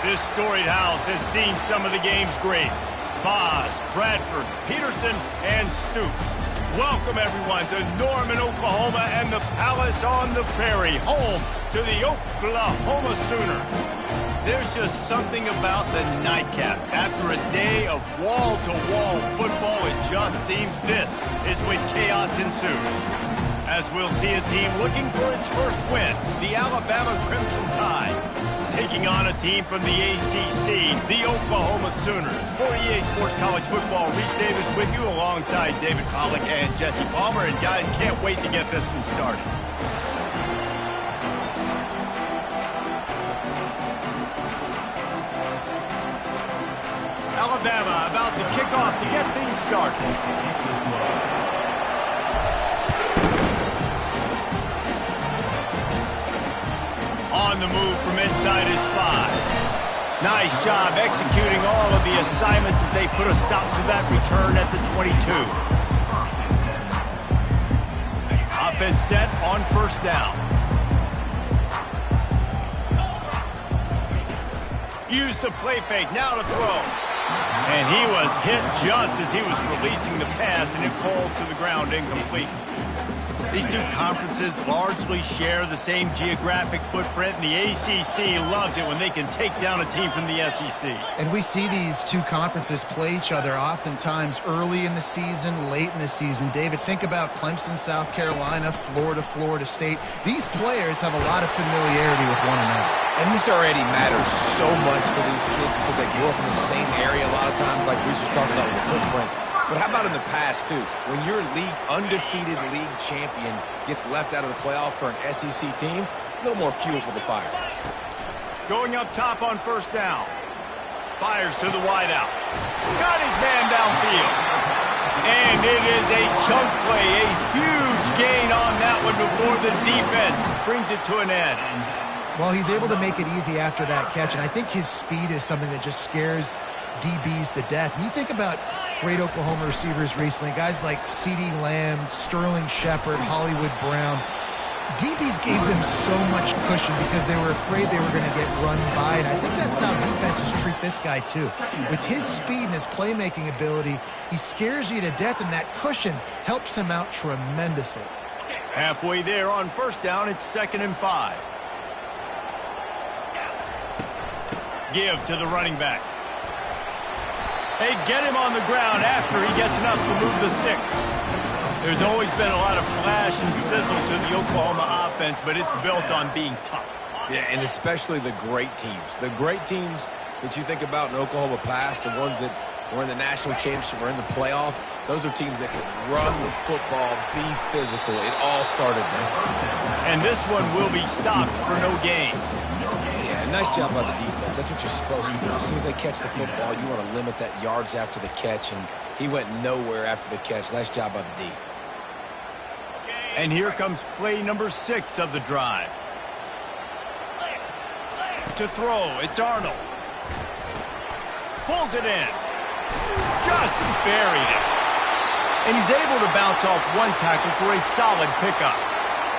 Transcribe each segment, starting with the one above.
This storied house has seen some of the game's greats. Boz, Bradford, Peterson, and Stoops. Welcome, everyone, to Norman, Oklahoma, and the Palace on the Prairie, home to the Oklahoma Sooners. There's just something about the nightcap. After a day of wall-to-wall football, it just seems this is when chaos ensues. As we'll see a team looking for its first win, the Alabama Crimson Tide, taking on a team from the ACC, the Oklahoma Sooners. For EA Sports College Football, Reese Davis with you alongside David Pollack and Jesse Palmer. And guys, can't wait to get this one started. Alabama about to kick off to get things started. On the move from inside his 5. Nice job executing all of the assignments as they put a stop to that return at the 22. Offense set on first down. Use the play fake, now to throw. And he was hit just as he was releasing the pass, and it falls to the ground incomplete. These two conferences largely share the same geographic footprint, and the ACC loves it when they can take down a team from the SEC. And we see these two conferences play each other oftentimes early in the season, late in the season. David, think about Clemson, South Carolina, Florida, Florida State. These players have a lot of familiarity with one another. And this already matters so much to these kids because they grew up in the same area a lot of times, like Reese was talking about with the footprint. But how about in the past, too? When your undefeated league champion gets left out of the playoff for an SEC team, a little more fuel for the fire. Going up top on first down. Fires to the wideout. Got his man downfield. And it is a chunk play, a huge gain on that one before the defense brings it to an end. Well, he's able to make it easy after that catch, and I think his speed is something that just scares DBs to death. And you think about great Oklahoma receivers recently, guys like CeeDee Lamb, Sterling Shepard, Hollywood Brown. DBs gave them so much cushion because they were afraid they were going to get run by, and I think that's how defenses treat this guy too. With his speed and his playmaking ability, he scares you to death, and that cushion helps him out tremendously. Halfway there on first down, it's 2nd and 5. Give to the running back. They get him on the ground after he gets enough to move the sticks. There's always been a lot of flash and sizzle to the Oklahoma offense, but it's built on being tough. Yeah, and especially the great teams. The great teams that you think about in Oklahoma past, the ones that were in the national championship or in the playoff, those are teams that can run the football, be physical. It all started there. And this one will be stopped for no gain. Yeah, nice job by the defense. That's what you're supposed to do. As soon as they catch the football, you want to limit that yards after the catch, and he went nowhere after the catch. Nice job by the D. And here comes play number 6 of the drive. To throw, it's Arnold. Pulls it in. Just buried it. And he's able to bounce off one tackle for a solid pickup.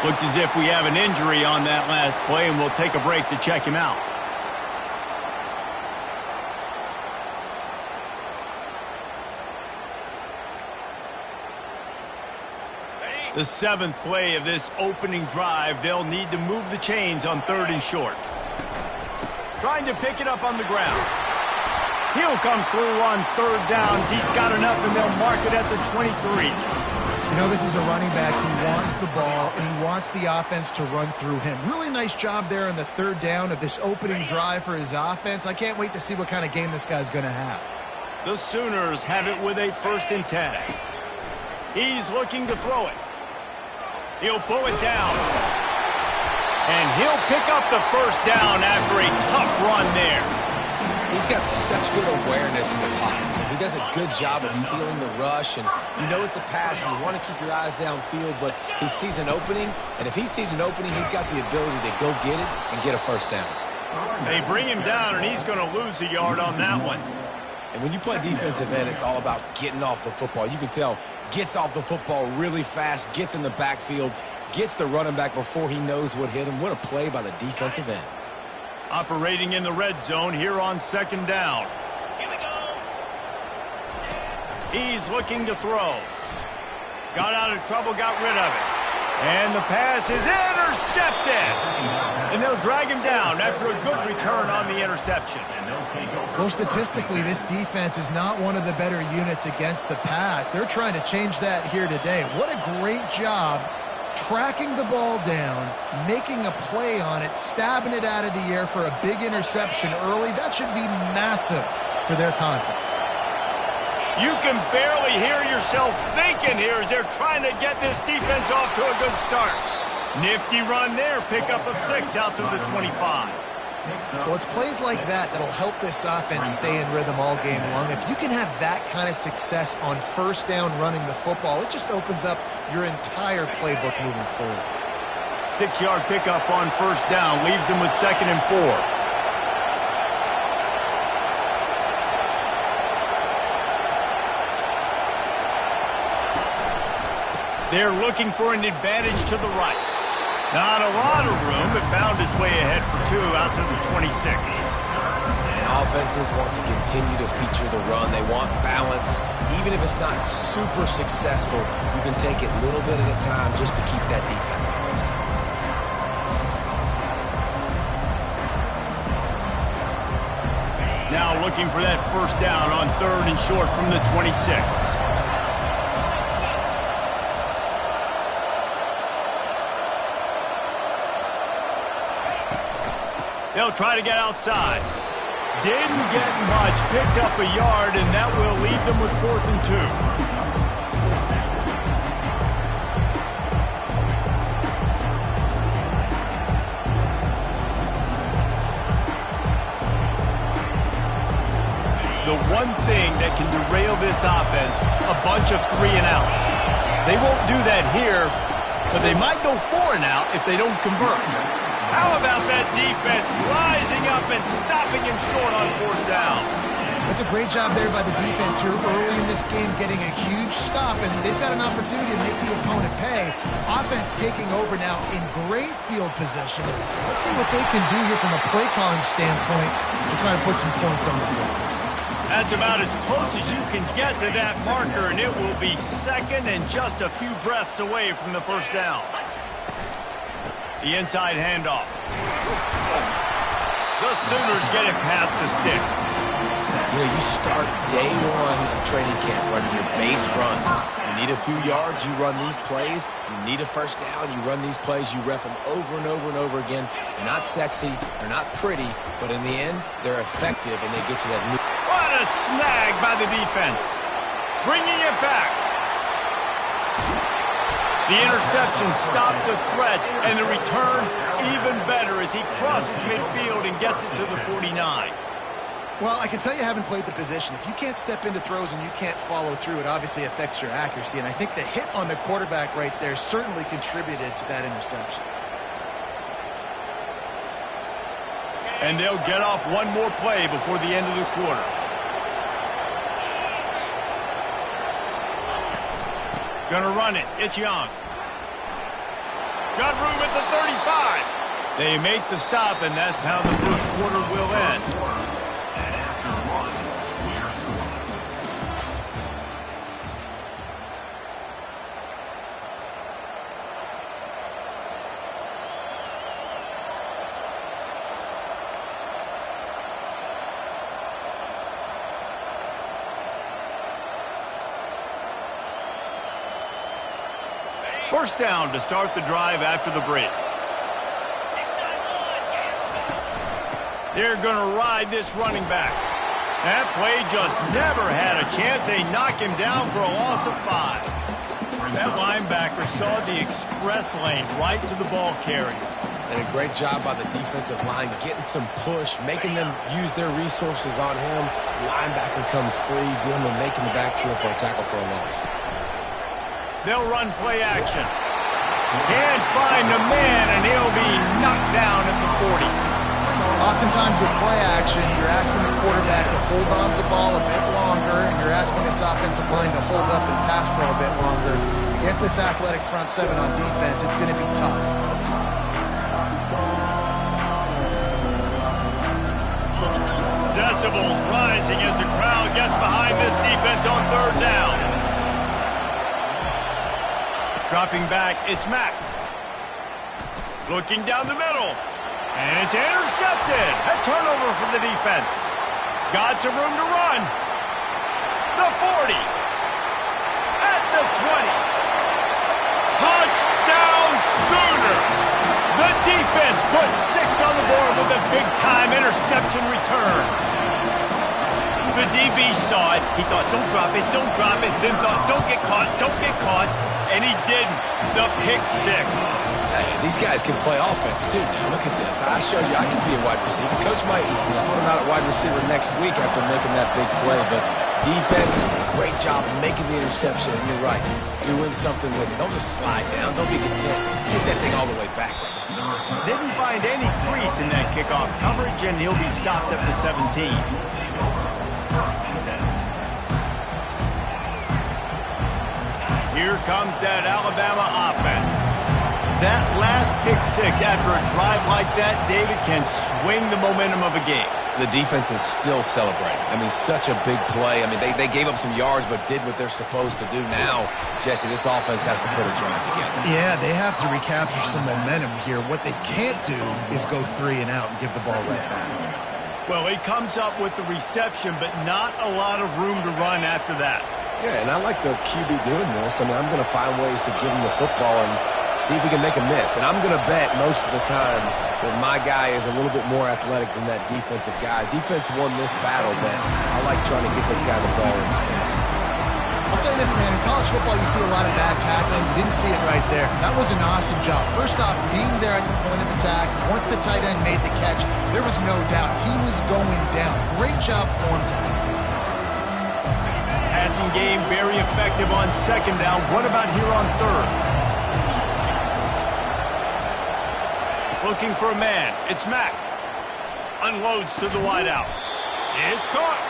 Looks as if we have an injury on that last play, and we'll take a break to check him out. The 7th play of this opening drive, they'll need to move the chains on 3rd and short. Trying to pick it up on the ground. He'll come through on 3rd downs. He's got enough, and they'll mark it at the 23. You know, this is a running back who wants the ball, and he wants the offense to run through him. Really nice job there on the 3rd down of this opening drive for his offense. I can't wait to see what kind of game this guy's going to have. The Sooners have it with a 1st and 10. He's looking to throw it. He'll pull it down. And he'll pick up the 1st down after a tough run there. He's got such good awareness in the pocket. He does a good job of feeling the rush, and you know it's a pass, and you want to keep your eyes downfield, but he sees an opening, and if he sees an opening, he's got the ability to go get it and get a 1st down. They bring him down, and he's going to lose a yard on that one. And when you play defensive end, it's all about getting off the football. You can tell, gets off the football really fast, gets in the backfield, gets the running back before he knows what hit him. What a play by the defensive end. Operating in the red zone here on second down. Here we go. He's looking to throw. Got out of trouble, got rid of it. And the pass is intercepted. And they'll drag him down after a good return on the interception. Well, statistically, this defense is not one of the better units against the pass. They're trying to change that here today. What a great job tracking the ball down, making a play on it, stabbing it out of the air for a big interception early. That should be massive for their confidence. You can barely hear yourself thinking here as they're trying to get this defense off to a good start. Nifty run there, pickup of 6 out to the 25. Well, it's plays like that that'll help this offense stay in rhythm all game long. If you can have that kind of success on first down running the football, it just opens up your entire playbook moving forward. 6-yard pickup on first down leaves them with 2nd and 4. They're looking for an advantage to the right. Not a lot of room, but found his way ahead for 2 out to the 26. And offenses want to continue to feature the run. They want balance. Even if it's not super successful, you can take it little bit at a time just to keep that defense honest. Now looking for that first down on 3rd and short from the 26. They'll try to get outside. Didn't get much. Picked up a yard, and that will leave them with 4th and 2. The one thing that can derail this offense, a bunch of 3-and-outs. They won't do that here, but they might go 4-and-out if they don't convert. How about that defense rising up and stopping him short on 4th down? That's a great job there by the defense here early in this game, getting a huge stop, and they've got an opportunity to make the opponent pay. Offense taking over now in great field position. Let's see what they can do here from a play calling standpoint to try and put some points on the board. That's about as close as you can get to that marker, and it will be 2nd and just a few breaths away from the first down. The inside handoff. The Sooners get it past the sticks. You know, you start day one of training camp running your base runs. You need a few yards, you run these plays. You need a first down, you run these plays. You rep them over and over and over again. They're not sexy, they're not pretty, but in the end, they're effective and they get you that new. What a snag by the defense. Bringing it back. The interception stopped the threat, and the return even better as he crosses midfield and gets it to the 49. Well, I can tell you haven't played the position. If you can't step into throws and you can't follow through, it obviously affects your accuracy. And I think the hit on the quarterback right there certainly contributed to that interception. And they'll get off one more play before the end of the quarter. Gonna run it. It's Young. Got room at the 35. They make the stop, and that's how the first quarter will end. First down to start the drive after the break. They're going to ride this running back. That play just never had a chance. They knock him down for a loss of 5. That linebacker saw the express lane right to the ball carrier. And a great job by the defensive line getting some push, making them use their resources on him. Linebacker comes free, Grim making the backfield for a tackle for a loss. They'll run play action. Can't find the man, and he'll be knocked down at the 40. Oftentimes with play action, you're asking the quarterback to hold on to the ball a bit longer, and you're asking this offensive line to hold up and pass pro a bit longer. Against this athletic front seven on defense, it's going to be tough. decibels rising as the crowd gets behind this defense on third down. Dropping back, it's Mack. Looking down the middle. And it's intercepted. A turnover for the defense. Got some room to run. The 40. At the 20. Touchdown Sooners. The defense puts 6 on the board with a big-time interception return. The DB saw it. He thought, don't drop it, don't drop it. Then thought, don't get caught, don't get caught. And he didn't. The pick 6. Hey, these guys can play offense, too. Now, look at this. I showed you I can be a wide receiver. Coach might split him out at wide receiver next week after making that big play. But defense, great job of making the interception. And you're right, doing something with it. Don't just slide down. Don't be content. Get that thing all the way back. Didn't find any crease in that kickoff coverage, and he'll be stopped at the 17. Here comes that Alabama offense. That last pick 6 after a drive like that, David, can swing the momentum of a game. The defense is still celebrating. I mean, such a big play. I mean, they gave up some yards but did what they're supposed to do. Now, Jesse, this offense has to put a drive together. Yeah, they have to recapture some momentum here. What they can't do is go 3 and out and give the ball right back. Well, he comes up with the reception, but not a lot of room to run after that. Yeah, and I like the QB doing this. I mean, I'm going to find ways to give him the football and see if we can make a miss. And I'm going to bet most of the time that my guy is a little bit more athletic than that defensive guy. Defense won this battle, but I like trying to get this guy the ball in space. I'll say this, man. In college football, you see a lot of bad tackling. You didn't see it right there. That was an awesome job. First off, being there at the point of attack. Once the tight end made the catch, there was no doubt he was going down. Great job form tackling. Passing game very effective on second down. What about here on third? Looking for a man. It's Mack. Unloads to the wideout. It's caught.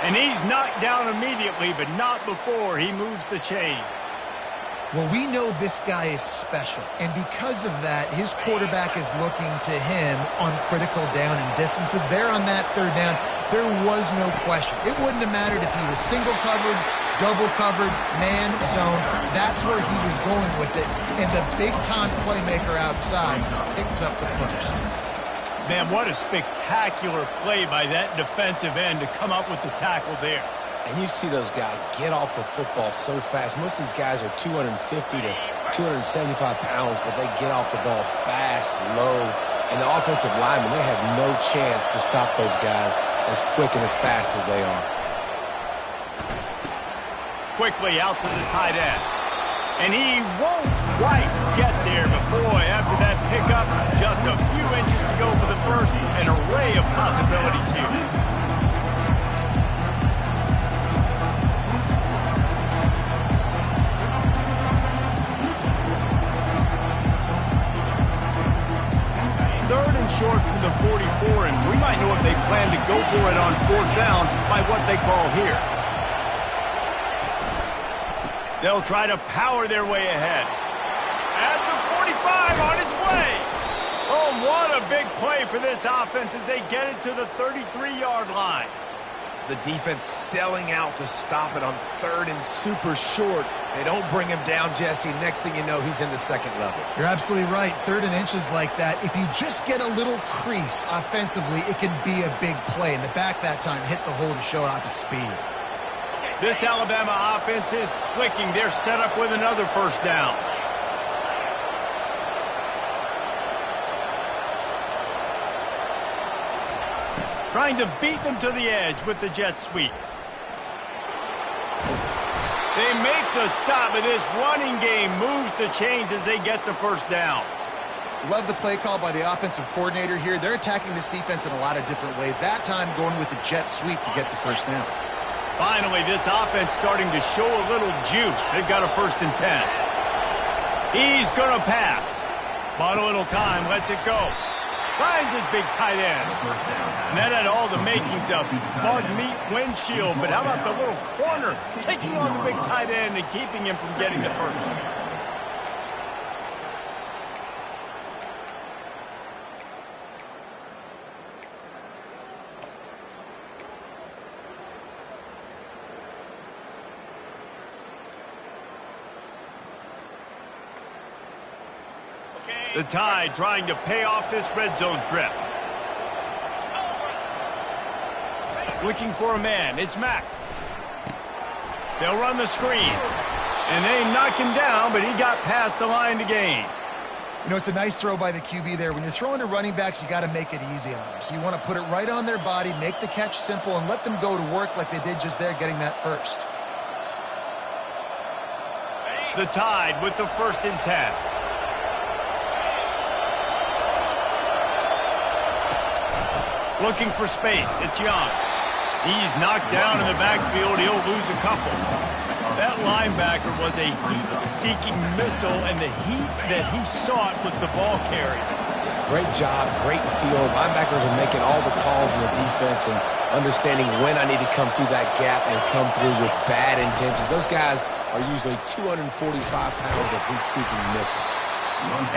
And he's knocked down immediately, but not before he moves the chains. Well, we know this guy is special, and because of that, his quarterback is looking to him on critical down and distances. There on that third down, there was no question. It wouldn't have mattered if he was single covered, double covered, man, zone. That's where he was going with it, and the big-time playmaker outside picks up the first. Man, what a spectacular play by that defensive end to come up with the tackle there. And you see those guys get off the football so fast. Most of these guys are 250 to 275 pounds, but they get off the ball fast, low. And the offensive linemen, they have no chance to stop those guys as quick and as fast as they are. Quickly out to the tight end. And he won't quite get there, but boy, after that pickup, just a few inches to go for the first. An array of possibilities here. Third and short from the 44, and we might know if they plan to go for it on fourth down by what they call here. They'll try to power their way ahead. At the 45, on its way. Oh, what a big play for this offense as they get it to the 33-yard line. The defense selling out to stop it on third and super short. They don't bring him down, Jesse. Next thing you know, he's in the second level. You're absolutely right. Third and inches like that, if you just get a little crease offensively, it can be a big play. And the back that time hit the hole and showed off his speed. This Alabama offense is clicking. They're set up with another first down. Trying to beat them to the edge with the jet sweep. They make the stop, but this running game moves the chains as they get the first down. Love the play call by the offensive coordinator here. They're attacking this defense in a lot of different ways. That time going with the jet sweep to get the first down. Finally, this offense starting to show a little juice. They've got a 1st and 10. He's going to pass. Bought a little time, lets it go. Finds his big tight end. And that had all the makings of bug meat windshield. But how about the little corner taking on the big tight end and keeping him from getting the first? The Tide trying to pay off this red zone trip. Looking for a man. It's Mack. They'll run the screen. And they knock him down, but he got past the line to gain. You know, it's a nice throw by the QB there. When you're throwing to running backs, you got to make it easy on them. So you want to put it right on their body, make the catch simple, and let them go to work like they did just there, getting that first. The Tide with the 1st and 10. Looking for space. It's Young. He's knocked down in the backfield. He'll lose a couple. That linebacker was a heat-seeking missile, and the heat that he sought was the ball carrier. Great job, great field. Linebackers are making all the calls in the defense and understanding when I need to come through that gap and come through with bad intentions. Those guys are usually 245 pounds of heat-seeking missile.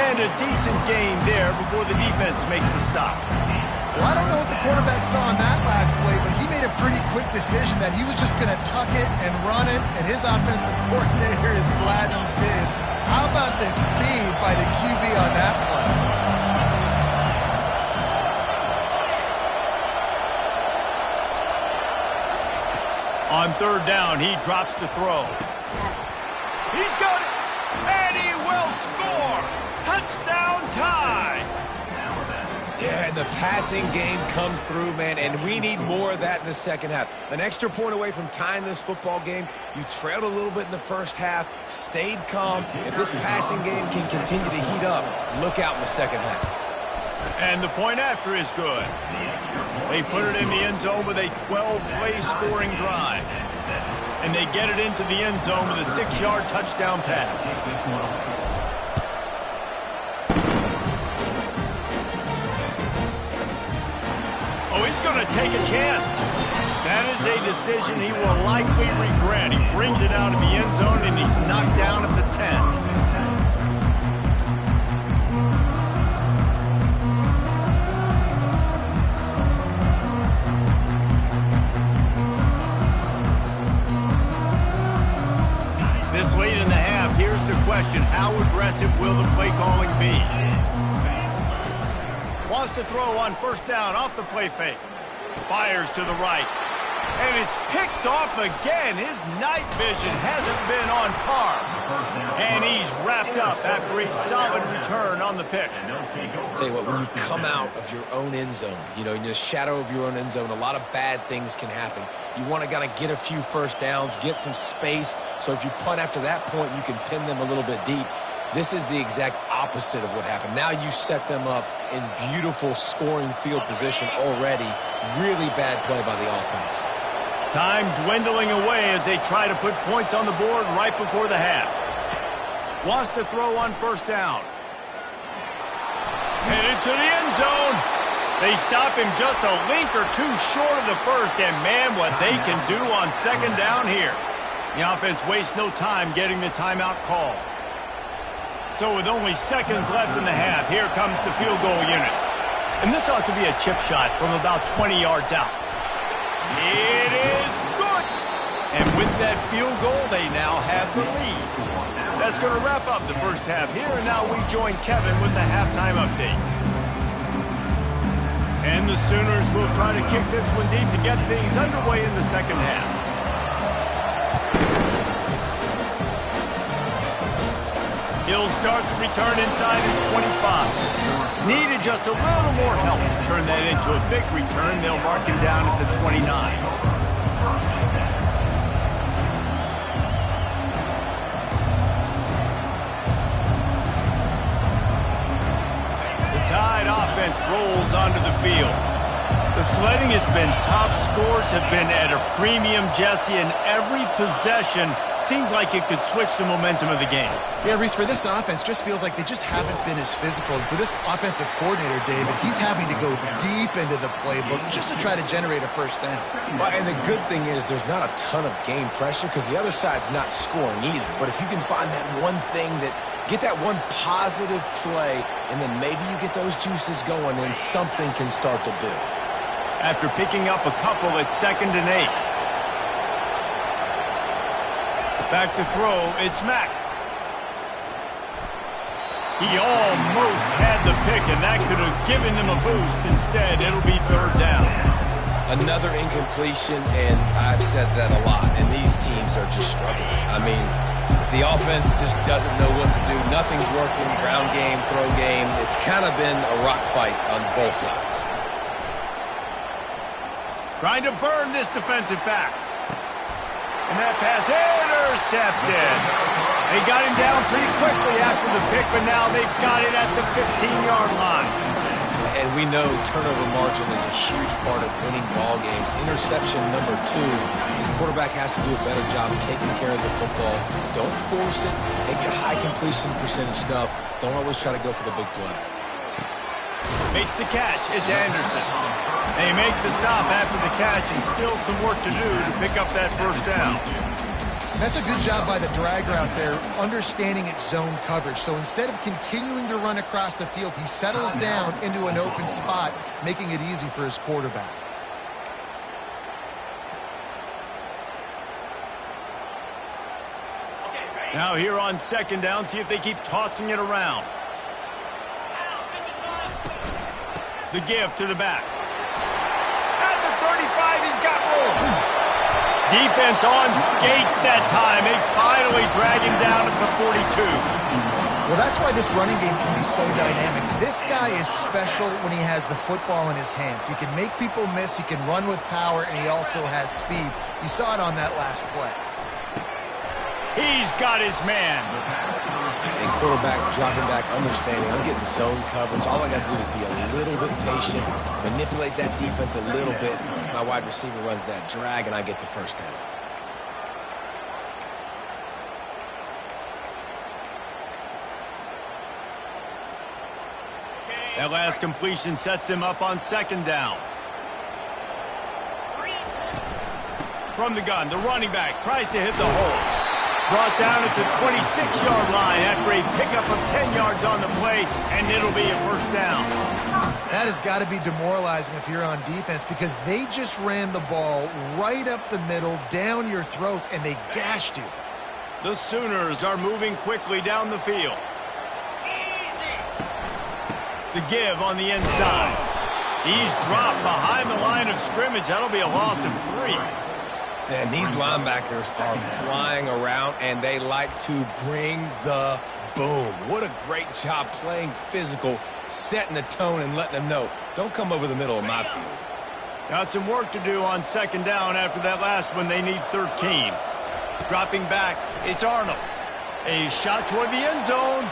And a decent gain there before the defense makes the stop. Well, I don't know what the quarterback saw on that last play, but he made a pretty quick decision that he was just going to tuck it and run it, and his offensive coordinator is glad he did. How about the speed by the QB on that play? On 3rd down, he drops to throw. He's got it, and he will score. Touchdown Tide. Yeah, and the passing game comes through, man, and we need more of that in the second half. An extra point away from tying this football game. You trailed a little bit in the first half, stayed calm. If this passing game can continue to heat up, look out in the second half. And the point after is good. They put it in the end zone with a 12-play scoring drive. And they get it into the end zone with a 6-yard touchdown pass. Oh, he's going to take a chance. That is a decision he will likely regret. He brings it out of the end zone, and he's knocked down at the 10. This late in the half, here's the question. How aggressive will the play calling be? Wants to throw on 1st down off the play fake. Fires to the right. And it's picked off again. His night vision hasn't been on par. And he's wrapped up after a solid return on the pick. Tell you what, when you come out of your own end zone, you know, in the shadow of your own end zone, a lot of bad things can happen. You want to get a few 1st downs, get some space, so if you punt after that point, you can pin them a little bit deep. This is the exact opposite of what happened. Now you set them up in beautiful scoring field position already. Really bad play by the offense. Time dwindling away as they try to put points on the board right before the half. Wants to throw on 1st down. Headed to the end zone. They stop him just a link or two short of the first, and man, what they can do on 2nd down here. The offense wastes no time getting the timeout call. So with only seconds left in the half, here comes the field goal unit. And this ought to be a chip shot from about 20 yards out. It is good! And with that field goal, they now have the lead. That's going to wrap up the first half here, and now we join Kevin with the halftime update. And the Sooners will try to kick this one deep to get things underway in the second half. He'll start the return inside his 25. Needed just a little more help to turn that into a big return. They'll mark him down at the 29. The Tide offense rolls onto the field. The sledding has been tough. Scores have been at a premium, Jesse, and every possession seems like it could switch the momentum of the game. Yeah, Reese, for this offense, just feels like they just haven't been as physical. And for this offensive coordinator, David, he's having to go deep into the playbook just to try to generate a 1st down. Well, and the good thing is there's not a ton of game pressure because the other side's not scoring either. But if you can find that one thing get that one positive play, and then maybe you get those juices going, and something can start to build. After picking up a couple at 2nd and 8. Back to throw, it's Mack. He almost had the pick, and that could have given him a boost. Instead, it'll be third down. Another incompletion, and I've said that a lot, and these teams are just struggling. I mean, the offense just doesn't know what to do. Nothing's working, ground game, throw game. It's kind of been a rock fight on both sides. Trying to burn this defensive back. And that pass intercepted. They got him down pretty quickly after the pick, but now they've got it at the 15-yard line. And we know turnover margin is a huge part of winning ball games. Interception number 2, his quarterback has to do a better job taking care of the football. Don't force it. Take your high completion percentage stuff. Don't always try to go for the big play. Makes the catch. It's Anderson. They make the stop after the catch, and still some work to do to pick up that first down. That's a good job by the drag route there, understanding its zone coverage. So instead of continuing to run across the field, he settles down into an open spot, making it easy for his quarterback. Now here on second down, see if they keep tossing it around. The give to the back. At the 35, he's got room. Defense on skates that time. They finally drag him down at the 42. Well, that's why this running game can be so dynamic. This guy is special when he has the football in his hands. He can make people miss, he can run with power, and he also has speed. You saw it on that last play. He's got his man. And quarterback dropping back, understanding, I'm getting zone coverage. All I got to do is be a little bit patient, manipulate that defense a little bit. My wide receiver runs that drag, and I get the first down. That last completion sets him up on second down. From the gun, the running back tries to hit the hole. Brought down at the 26-yard line after a pickup of 10 yards on the play, and it'll be a first down. That has got to be demoralizing if you're on defense, because they just ran the ball right up the middle, down your throats, and they gashed you. The Sooners are moving quickly down the field. The give on the inside. He's dropped behind the line of scrimmage. That'll be a loss of 3. And these linebackers are flying around, and they like to bring the boom. What a great job playing physical, setting the tone and letting them know, don't come over the middle of my field. Got some work to do on second down after that last one. They need 13. Dropping back, it's Arnold. A shot toward the end zone.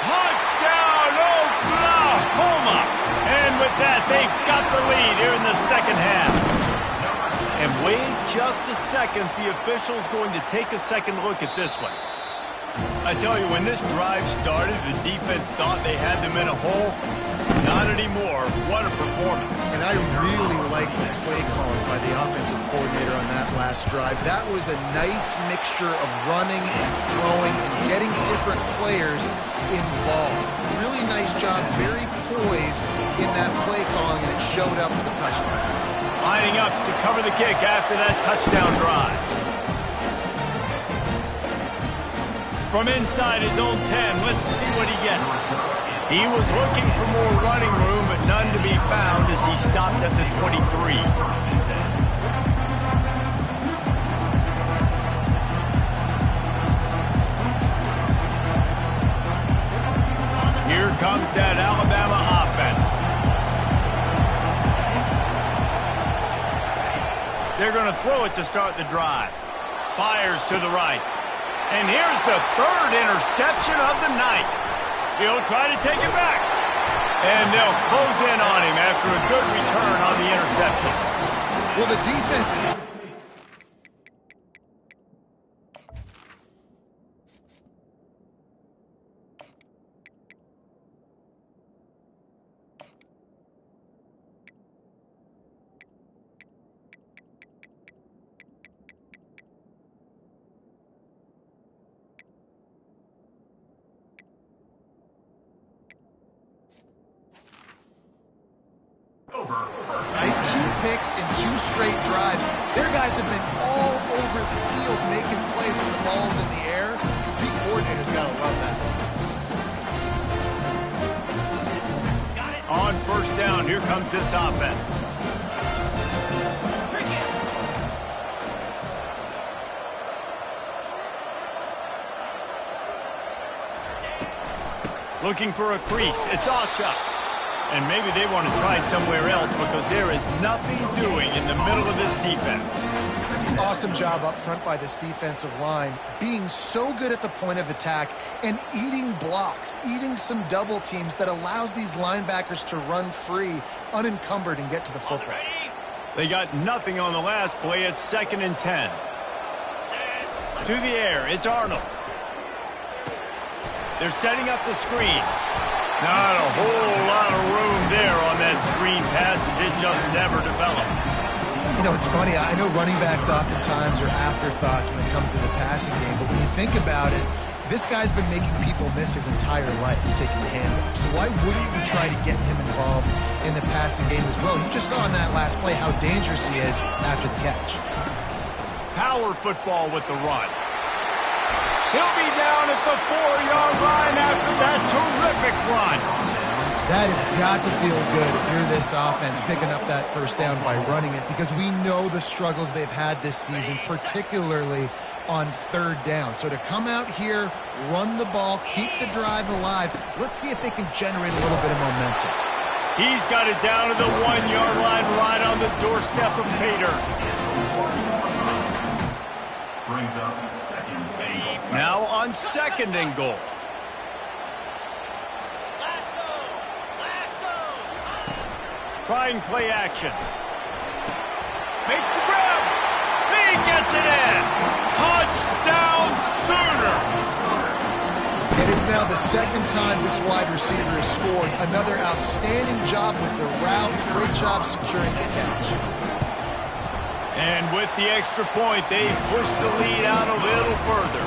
Touchdown, Oklahoma! And with that, they've got the lead here in the second half. And wait just a second, the official's going to take a second look at this one. I tell you, when this drive started, the defense thought they had them in a hole. Not anymore. What a performance. And I really like the play calling by the offensive coordinator on that last drive. That was a nice mixture of running and throwing and getting different players involved. Really nice job, very poised in that play calling, and it showed up with a touchdown. Lining up to cover the kick after that touchdown drive. From inside his own 10, let's see what he gets. He was looking for more running room, but none to be found as he stopped at the 23. Here comes that Alabama offense. They're going to throw it to start the drive. Fires to the right. And here's the third interception of the night. He'll try to take it back. And they'll close in on him after a good return on the interception. Well, the defense is... Two picks in 2 straight drives. Their guys have been all over the field making plays when the ball's in the air. The coordinator's got to love that. first down. Here comes this offense. Looking for a crease. It's Ocha. And maybe they want to try somewhere else because there is nothing doing in the middle of this defense. Awesome job up front by this defensive line, being so good at the point of attack and eating blocks, eating some double teams that allows these linebackers to run free, unencumbered, and get to the football. They got nothing on the last play. It's 2nd and 10. To the air. It's Arnold. They're setting up the screen. Not a whole lot of room there on that screen pass as it just never developed. You know, it's funny. I know running backs oftentimes are afterthoughts when it comes to the passing game, but when you think about it, this guy's been making people miss his entire life taking handoffs. So why wouldn't you try to get him involved in the passing game as well? You just saw in that last play how dangerous he is after the catch. Power football with the run. He'll be down at the 4-yard line after that terrific run. That has got to feel good if you're this offense picking up that first down by running it, because we know the struggles they've had this season, particularly on 3rd down. So to come out here, run the ball, keep the drive alive, let's see if they can generate a little bit of momentum. He's got it down to the 1-yard line right on the doorstep of Pater. Brings up now on 2nd and goal. Trying play action. Makes the grab. He gets it in. Touchdown Sooners. It is now the 2nd time this wide receiver has scored. Another outstanding job with the route. Great job securing the catch. And with the extra point, they push the lead out a little further.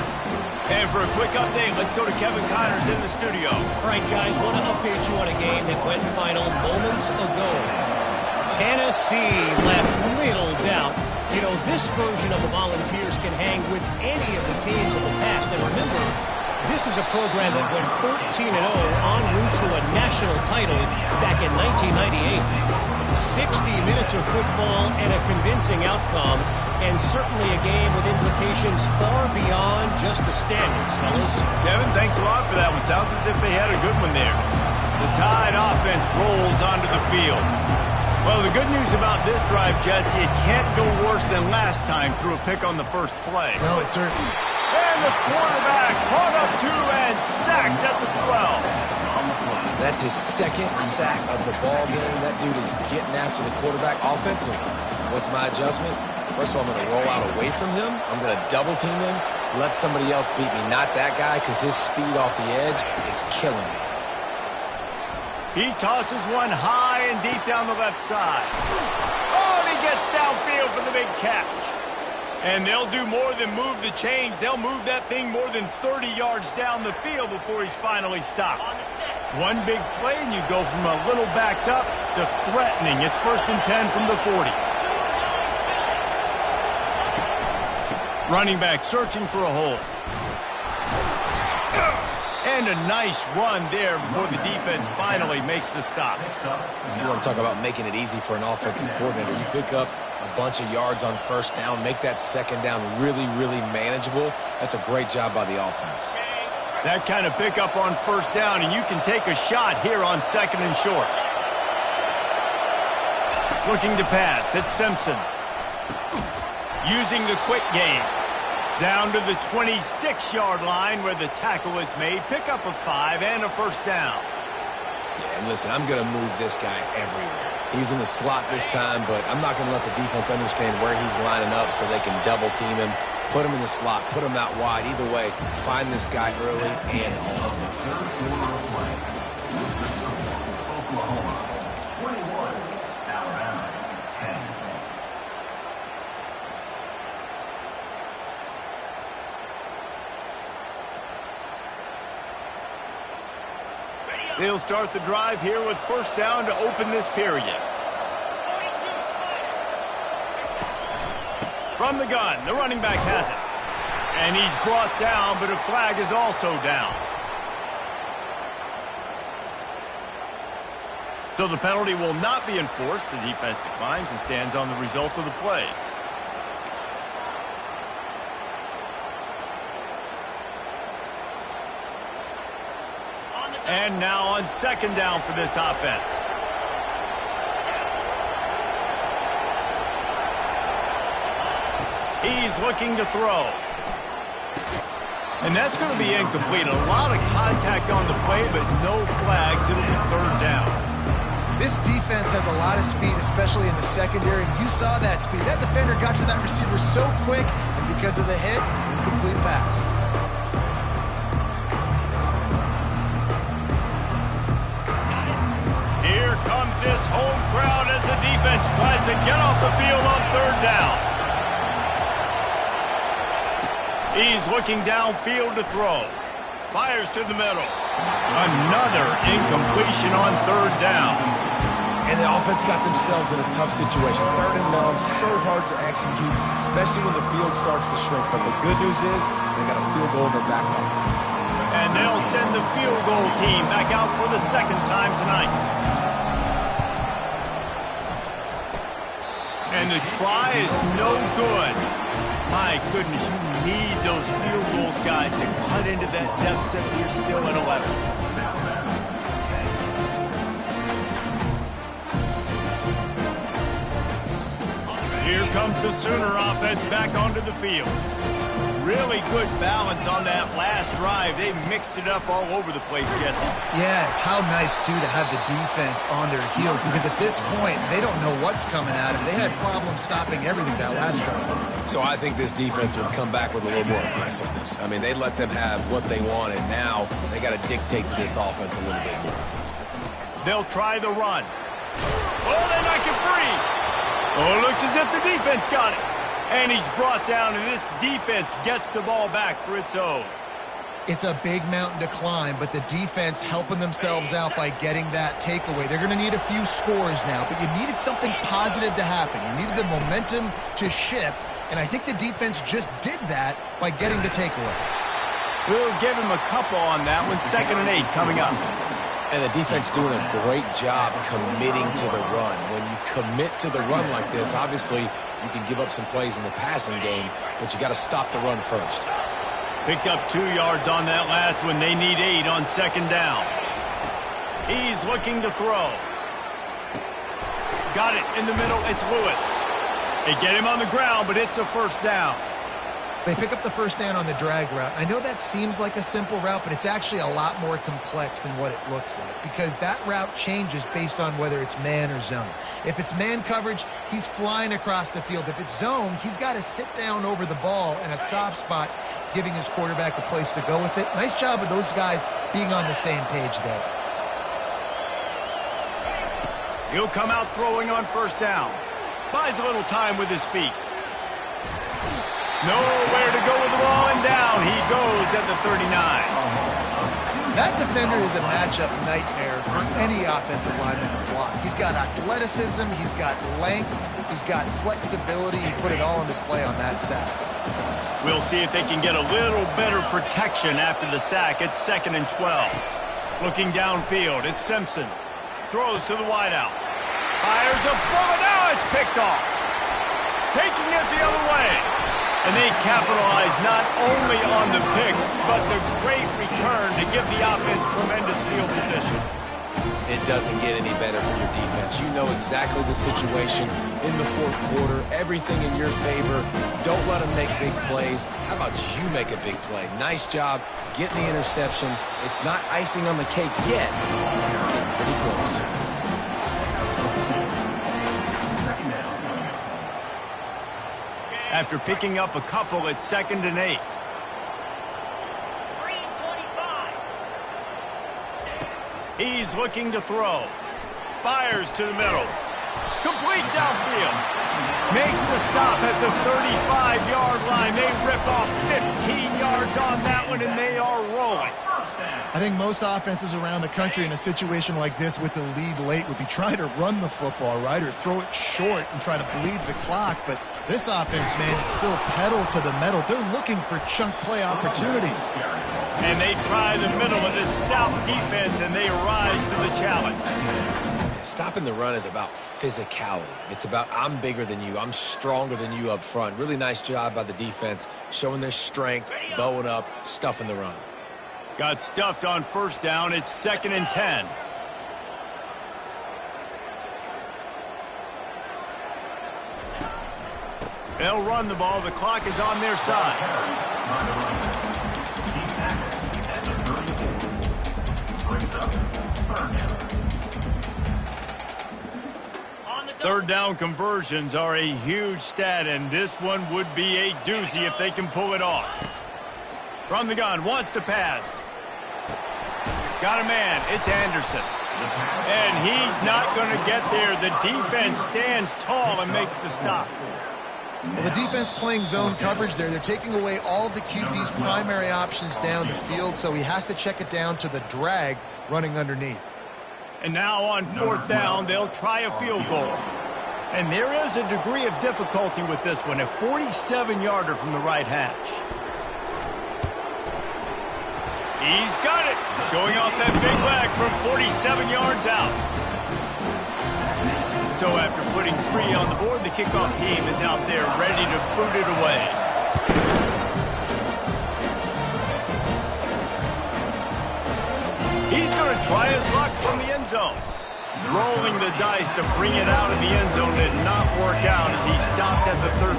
And for a quick update, let's go to Kevin Connors in the studio. All right, guys, want to update you on a game that went final moments ago. Tennessee left little doubt. You know, this version of the Volunteers can hang with any of the teams of the past. And remember, this is a program that went 13-0 en route to a national title back in 1998. 60 minutes of football and a convincing outcome, and certainly a game with implications far beyond just the standings, fellas. Kevin, thanks a lot for that one. Sounds as if they had a good one there. The Tide offense rolls onto the field. Well, the good news about this drive, Jesse, it can't go worse than last time through a pick on the first play. No, it certainly. And the quarterback caught up to and sacked at the 12. That's his 2nd sack of the ball game. That dude is getting after the quarterback offensively. What's my adjustment? First of all, I'm going to roll out away from him. I'm going to double team him. Let somebody else beat me, not that guy, because his speed off the edge is killing me. He tosses one high and deep down the left side. Oh, and he gets downfield for the big catch. And they'll do more than move the chains. They'll move that thing more than 30 yards down the field before he's finally stopped. One big play, and you go from a little backed up to threatening. It's 1st and 10 from the 40. Running back searching for a hole. And a nice run there before the defense finally makes the stop. You want to talk about making it easy for an offensive coordinator. You pick up a bunch of yards on 1st down, make that 2nd down really, really manageable. That's a great job by the offense. That kind of pickup on 1st down, and you can take a shot here on 2nd and short. Looking to pass, it's Simpson. Using the quick game. Down to the 26-yard line where the tackle is made. Pick up a 5 and a 1st down. Yeah, and listen, I'm going to move this guy everywhere. He's in the slot this time, but I'm not going to let the defense understand where he's lining up so they can double team him. Put him in the slot, put him out wide. Either way, find this guy early and often. Oklahoma 21, Alabama 10. They'll start the drive here with 1st down to open this period. From the gun, the running back has it. And he's brought down, but a flag is also down. So the penalty will not be enforced. The defense declines and stands on the result of the play. And now on second down for this offense. He's looking to throw. And that's going to be incomplete. A lot of contact on the play, but no flags. It'll be third down. This defense has a lot of speed, especially in the secondary. You saw that speed. That defender got to that receiver so quick, and because of the hit, incomplete pass. Here comes this home crowd as the defense tries to get off the field on third down. He's looking downfield to throw. Fires to the middle. Another incompletion on third down. And the offense got themselves in a tough situation. Third and long, so hard to execute, especially when the field starts to shrink. But the good news is they got a field goal in their back pocket. And they'll send the field goal team back out for the second time tonight. And the try is no good. My goodness, you need those field goals, guys, to cut into that deficit. You're still at 11. Here comes the Sooner offense back onto the field. Really good balance on that last drive. They mixed it up all over the place, Jesse. Yeah, how nice, too, to have the defense on their heels, because at this point, they don't know what's coming at them. They had problems stopping everything that last drive. So I think this defense would come back with a little more aggressiveness. I mean, they let them have what they wanted. Now they got to dictate to this offense a little bit more. They'll try the run. Oh, they make it free. Oh, it looks as if the defense got it. And he's brought down, and this defense gets the ball back for its own. It's a big mountain to climb, but the defense helping themselves out by getting that takeaway. They're going to need a few scores now, but you needed something positive to happen. You needed the momentum to shift, and I think the defense just did that by getting the takeaway. We'll give him a couple on that one. 2nd and 8 coming up. And the defense doing a great job committing to the run. When you commit to the run like this, obviously you can give up some plays in the passing game, but you got to stop the run first. Picked up 2 yards on that last one. They need 8 on second down. He's looking to throw. Got it in the middle. It's Lewis. They get him on the ground, but it's a first down. They pick up the first down on the drag route. I know that seems like a simple route, but it's actually a lot more complex than what it looks like, because that route changes based on whether it's man or zone. If it's man coverage, he's flying across the field. If it's zone, he's got to sit down over the ball in a soft spot, giving his quarterback a place to go with it. Nice job of those guys being on the same page there. He'll come out throwing on first down. Buys a little time with his feet. Nowhere to go with the ball, and down he goes at the 39. That defender is a matchup nightmare for any offensive lineman to block. He's got athleticism, he's got length, he's got flexibility. He put it all on display on that sack. We'll see if they can get a little better protection after the sack. It's 2nd and 12. Looking downfield, it's Simpson. Throws to the wideout. Fires a bullet. Now it's picked off. Taking it the other way. And they capitalize not only on the pick, but the great return to give the offense tremendous field position. It doesn't get any better for your defense. You know exactly the situation in the fourth quarter. Everything in your favor. Don't let them make big plays. How about you make a big play? Nice job getting the interception. It's not icing on the cake yet. It's getting pretty close. After picking up a couple, it's 2nd and 8. He's looking to throw. Fires to the middle. Complete downfield. Makes the stop at the 35-yard line. They rip off 15 yards on that one, and they are rolling. I think most offenses around the country in a situation like this with the lead late would be trying to run the football, right, or throw it short and try to bleed the clock. But this offense, man, it's still pedal to the metal. They're looking for chunk play opportunities. And they try the middle of this stout defense, and they rise to the challenge. Stopping the run is about physicality. It's about I'm bigger than you. I'm stronger than you up front. Really nice job by the defense, showing their strength, bowing up, stuffing the run. Got stuffed on first down. It's 2nd and 10. They'll run the ball. The clock is on their side. Third down conversions are a huge stat, and this one would be a doozy if they can pull it off. From the gun, wants to pass. Got a man. It's Anderson. And he's not going to get there. The defense stands tall and makes the stop. Well, the defense playing zone coverage there. They're taking away all of the QB's primary options down the field, so he has to check it down to the drag running underneath. And now on 4th down, they'll try a field goal. And there is a degree of difficulty with this one, a 47-yarder from the right hash. He's got it, showing off that big leg from 47 yards out. So after putting 3 on the board, the kickoff team is out there ready to boot it away. He's going to try his luck from the end zone. Rolling the dice to bring it out of the end zone did not work out as he stopped at the 13.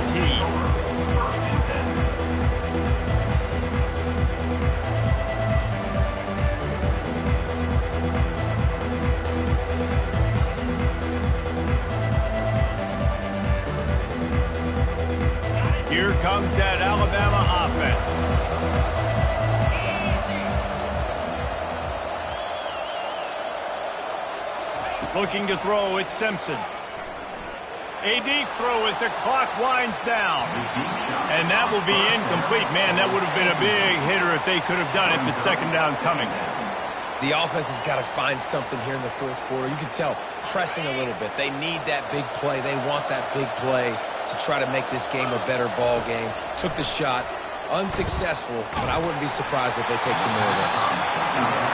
Here comes that Alabama offense. Looking to throw, it's Simpson. A deep throw as the clock winds down. And that will be incomplete. Man, that would have been a big hitter if they could have done it, but 2nd down coming. The offense has got to find something here in the 4th quarter. You can tell, pressing a little bit. They need that big play. They want that big play to try to make this game a better ball game. Took the shot. Unsuccessful, but I wouldn't be surprised if they take some more of those.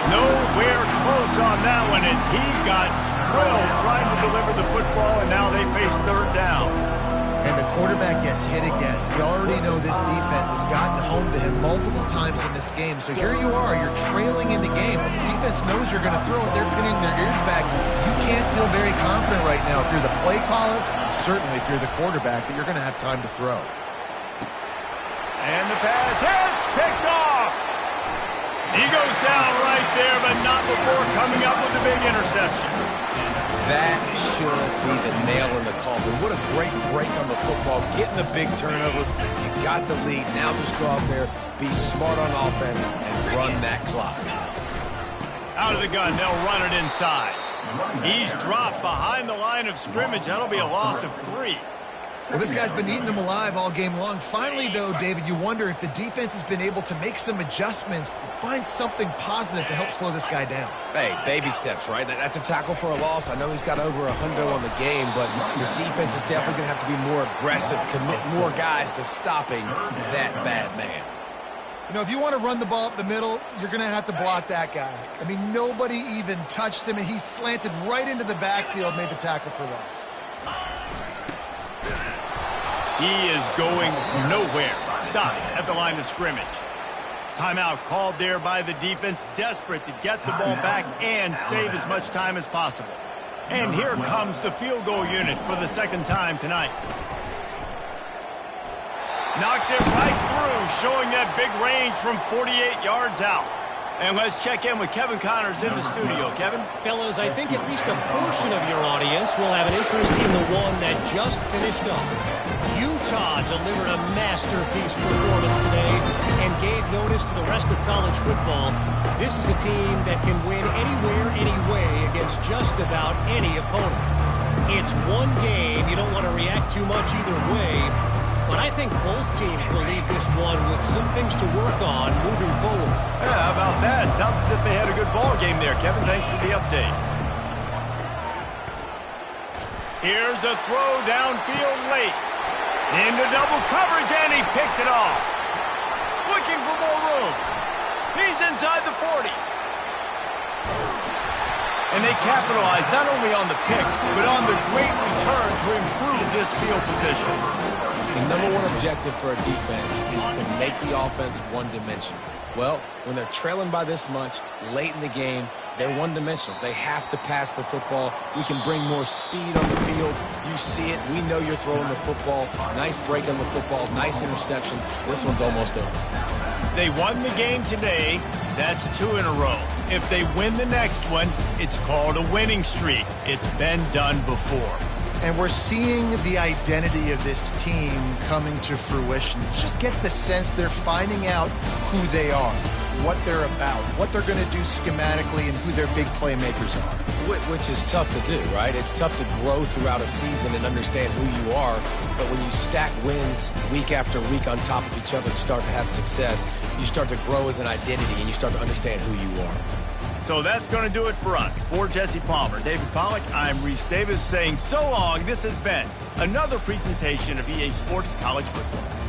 Nowhere close on that one as he got drilled trying to deliver the football, and now they face 3rd down. And the quarterback gets hit again. We already know this defense has gotten home to him multiple times in this game. So here you are, you're trailing in the game. Defense knows you're going to throw it. They're pinning their ears back. You can't feel very confident right now if you're the play caller, and certainly if you're the quarterback, that you're going to have time to throw. And the pass hits, picked off. He goes down right there, but not before coming up with a big interception. That should be the nail in the coffin. What a great break on the football. Getting the big turnover. You got the lead. Now just go out there, be smart on offense, and run that clock. Out of the gun, they'll run it inside. He's dropped behind the line of scrimmage. That'll be a loss of 3. Well, this guy's been eating them alive all game long. Finally, though, David, you wonder if the defense has been able to make some adjustments, find something positive to help slow this guy down. Hey, baby steps, right? That's a tackle for a loss. I know he's got over 100 on the game, but this defense is definitely going to have to be more aggressive, commit more guys to stopping that bad man. You know, if you want to run the ball up the middle, you're going to have to block that guy. I mean, nobody even touched him, and he slanted right into the backfield, made the tackle for loss. He is going nowhere. Stop at the line of scrimmage. Timeout called there by the defense, desperate to get the ball back and save as much time as possible. And here comes the field goal unit for the 2nd time tonight. Knocked it right through, showing that big range from 48 yards out. And let's check in with Kevin Connors in the studio. Kevin? Fellas, I think at least a portion of your audience will have an interest in the one that just finished up. Utah delivered a masterpiece performance today and gave notice to the rest of college football. This is a team that can win anywhere, anyway against just about any opponent. It's one game. You don't want to react too much either way. But I think both teams will leave this one with some things to work on moving forward. Yeah, how about that? Sounds as if they had a good ball game there, Kevin. Thanks for the update. Here's a throw downfield late. Into double coverage, and he picked it off. Looking for more room. He's inside the 40. And they They capitalized not only on the pick, but on the great return to improve this field position. The number one objective for a defense is to make the offense one-dimensional. Well, when they're trailing by this much late in the game, they're one-dimensional. They have to pass the football. We can bring more speed on the field. You see it. We know you're throwing the football. Nice break on the football. Nice interception. This one's almost over. They won the game today. That's 2 in a row. If they win the next one, it's called a winning streak. It's been done before. And we're seeing the identity of this team coming to fruition. Just get the sense they're finding out who they are, what they're about, what they're going to do schematically, and who their big playmakers are. Which is tough to do, right? It's tough to grow throughout a season and understand who you are. But when you stack wins week after week on top of each other and start to have success, you start to grow as an identity and you start to understand who you are. So that's going to do it for us. For Jesse Palmer, David Pollack, I'm Reese Davis saying so long. This has been another presentation of EA Sports College Football.